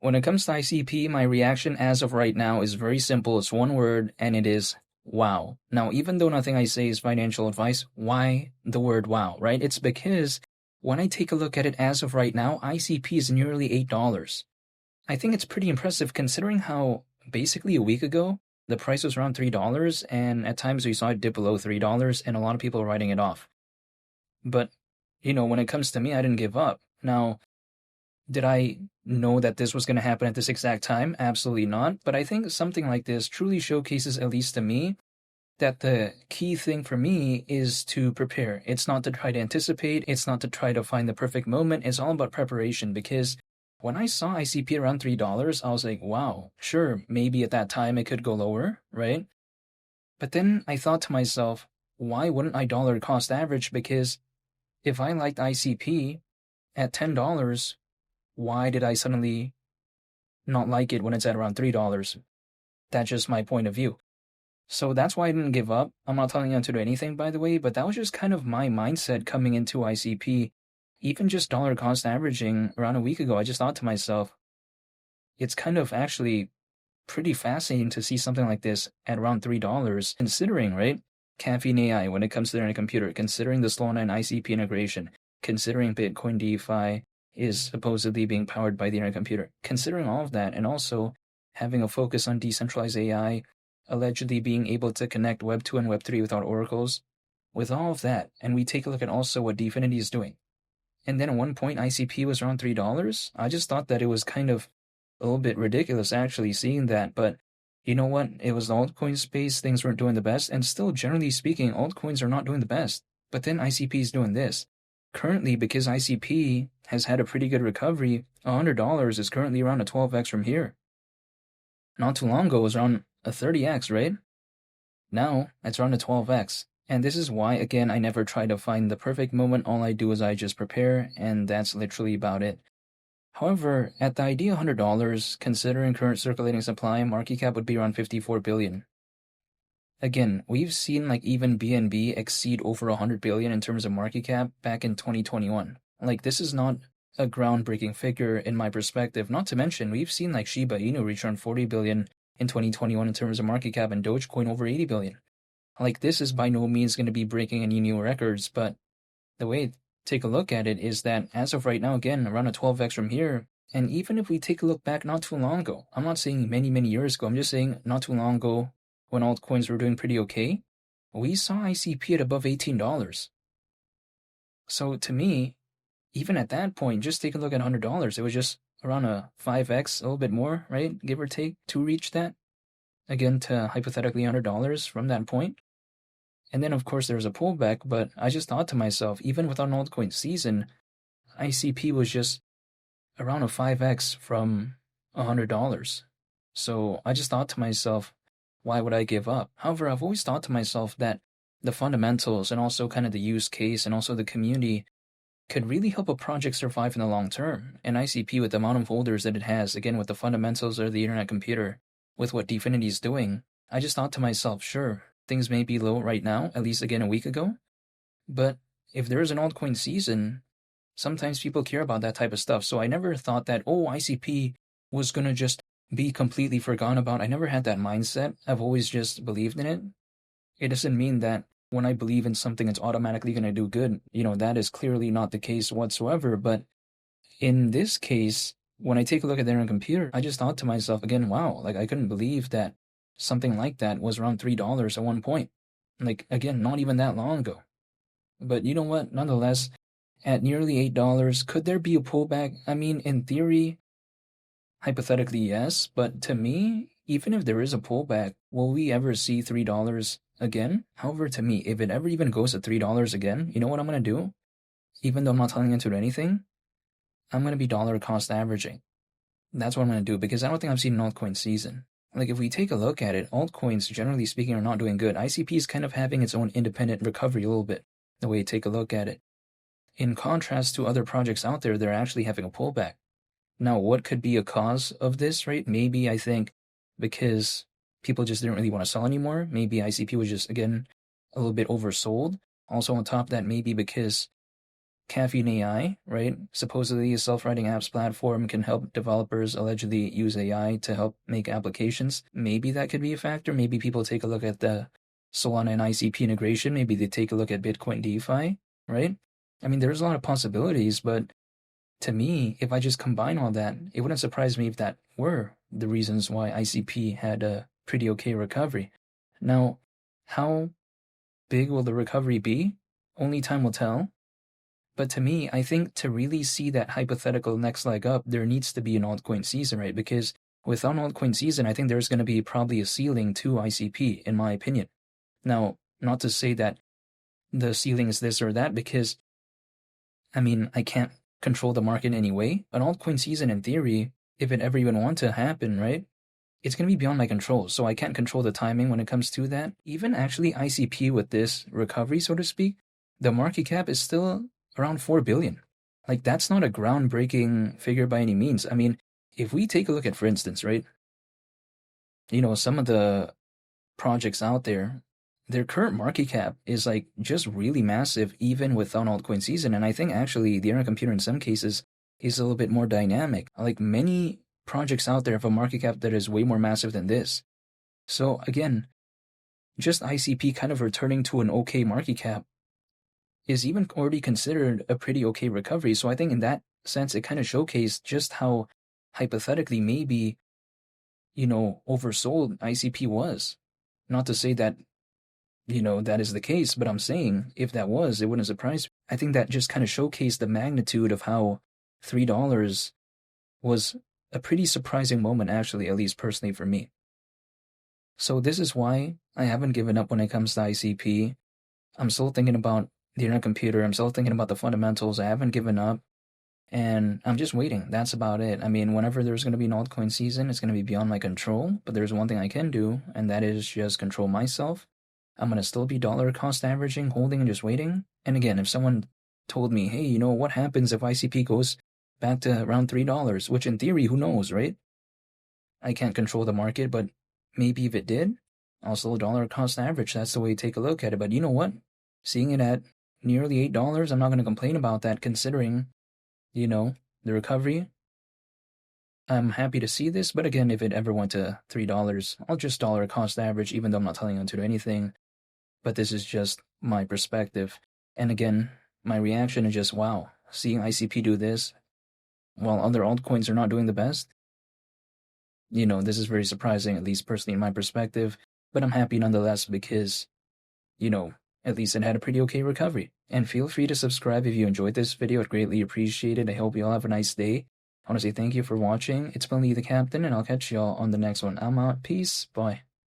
When it comes to ICP, my reaction as of right now is very simple. It's one word, and it is wow. Now, even though nothing I say is financial advice, why the word wow, right? It's because when I take a look at it as of right now, ICP is nearly $8. I think it's pretty impressive considering how basically a week ago, the price was around $3, and at times we saw it dip below $3, and a lot of people are writing it off. But, when it comes to me, I didn't give up. Now, did I know that this was going to happen at this exact time? Absolutely not. But I think something like this truly showcases, at least to me, that the key thing for me is to prepare. It's not to try to anticipate. It's not to try to find the perfect moment. It's all about preparation, because when I saw ICP around $3, I was like, wow, sure, maybe at that time it could go lower, right? But then I thought to myself, why wouldn't I dollar cost average? Because if I liked ICP at $10, why did I suddenly not like it when it's at around $3? That's just my point of view. So that's why I didn't give up. I'm not telling you to do anything, by the way, but that was just kind of my mindset coming into ICP. Even just dollar cost averaging around a week ago, I just thought to myself, it's kind of actually pretty fascinating to see something like this at around $3, considering, right? Caffeine AI when it comes to their computer, considering the Slow9 ICP integration, considering Bitcoin DeFi is supposedly being powered by the internet computer. Considering all of that, and also having a focus on decentralized AI, allegedly being able to connect Web 2 and Web 3 without oracles, with all of that, and we take a look at also what Dfinity is doing. And then at one point, ICP was around $3. I just thought that it was kind of a little bit ridiculous actually seeing that, but you know what? It was the altcoin space, things weren't doing the best, and still, generally speaking, altcoins are not doing the best. But then ICP is doing this. Currently, because ICP has had a pretty good recovery, $100 is currently around a 12x from here. Not too long ago, it was around a 30x, right? Now, it's around a 12x. And this is why, again, I never try to find the perfect moment. All I do is I just prepare, and that's literally about it. However, at the idea $100, considering current circulating supply, market cap would be around $54 billion. Again, we've seen even BNB exceed over $100 billion in terms of market cap back in 2021. This is not a groundbreaking figure in my perspective. Not to mention, we've seen Shiba Inu reach around $40 billion in 2021 in terms of market cap, and Dogecoin over $80 billion. This is by no means going to be breaking any new records, but the way to take a look at it is that as of right now, again, around a 12x from here, and even if we take a look back not too long ago, I'm not saying many, many years ago, I'm just saying not too long ago when altcoins were doing pretty okay, we saw ICP at above $18. So to me, even at that point, just take a look at $100, it was just around a 5x, a little bit more, right? Give or take, to reach that. Again, to hypothetically $100 from that point. And then, of course, there was a pullback, but I just thought to myself, even without an altcoin season, ICP was just around a 5x from $100. So I just thought to myself, why would I give up? However, I've always thought to myself that the fundamentals and also kind of the use case and also the community could really help a project survive in the long term. And ICP, with the amount of holders that it has, again, with the fundamentals of the internet computer, with what Dfinity is doing, I just thought to myself, sure, things may be low right now, at least again a week ago, but if there is an altcoin season, sometimes people care about that type of stuff. So I never thought that, ICP was going to just be completely forgotten about. I never had that mindset. I've always just believed in it. It doesn't mean that when I believe in something, it's automatically going to do good. That is clearly not the case whatsoever. But in this case, when I take a look at their own computer, I just thought to myself again, wow, I couldn't believe that something like that was around $3 at one point. Again, not even that long ago. But you know what? Nonetheless, at nearly $8, could there be a pullback? I mean, in theory, hypothetically, yes. But to me, even if there is a pullback, will we ever see $3 again? However, to me, if it ever even goes to $3 again, you know what I'm going to do? Even though I'm not telling you to do anything, I'm going to be dollar cost averaging. That's what I'm going to do, because I don't think I've seen an altcoin season. If we take a look at it, altcoins, generally speaking, are not doing good. ICP is kind of having its own independent recovery a little bit, the way you take a look at it. In contrast to other projects out there, they're actually having a pullback. Now, what could be a cause of this, right? Maybe, I think, because people just didn't really want to sell anymore. Maybe ICP was just, again, a little bit oversold. Also, on top of that, maybe because Caffeine AI, right? Supposedly a self-writing apps platform can help developers allegedly use AI to help make applications. Maybe that could be a factor. Maybe people take a look at the Solana and ICP integration. Maybe they take a look at Bitcoin DeFi, right? I mean, there's a lot of possibilities, but to me, if I just combine all that, it wouldn't surprise me if that were the reasons why ICP had a pretty okay recovery. Now, how big will the recovery be? Only time will tell. But to me, I think to really see that hypothetical next leg up, there needs to be an altcoin season, right? Because without an altcoin season, I think there's going to be probably a ceiling to ICP, in my opinion. Now, not to say that the ceiling is this or that, because, I mean, I can't control the market anyway. An altcoin season, in theory, if it ever even want to happen, right? It's going to be beyond my control, so I can't control the timing when it comes to that. Even actually ICP with this recovery, so to speak, the market cap is still around 4 billion. Like, that's not a groundbreaking figure by any means. I mean, if we take a look at, for instance, right, some of the projects out there, their current market cap is like just really massive, even without altcoin season. And I think actually the internet computer in some cases is a little bit more dynamic. Like, many projects out there have a market cap that is way more massive than this. So again, just ICP kind of returning to an okay market cap is even already considered a pretty okay recovery. So I think in that sense, it kind of showcased just how hypothetically maybe, oversold ICP was. Not to say that, that is the case, but I'm saying if that was, it wouldn't surprise me. I think that just kind of showcased the magnitude of how $3 was a pretty surprising moment, actually, at least personally for me. So this is why I haven't given up when it comes to ICP. I'm still thinking about the internet computer. I'm still thinking about the fundamentals. I haven't given up, and I'm just waiting. That's about it. I mean, whenever there's going to be an altcoin season, it's going to be beyond my control, but there's one thing I can do, and that is just control myself. I'm going to still be dollar cost averaging, holding, and just waiting. And again, if someone told me, hey, what happens if ICP goes back to around $3, which in theory, who knows, right? I can't control the market, but maybe if it did, I'll still dollar cost average. That's the way to take a look at it. But you know what? Seeing it at nearly $8, I'm not going to complain about that, considering, the recovery. I'm happy to see this, but again, if it ever went to $3, I'll just dollar cost average, even though I'm not telling you to do anything. But this is just my perspective. And again, my reaction is just, wow, seeing ICP do this while other altcoins are not doing the best. This is very surprising, at least personally in my perspective, but I'm happy nonetheless because, at least it had a pretty okay recovery. And feel free to subscribe if you enjoyed this video. I'd greatly appreciate it. I hope you all have a nice day. I want to say thank you for watching. It's been Lee the Captain, and I'll catch y'all on the next one. I'm out. Peace. Bye.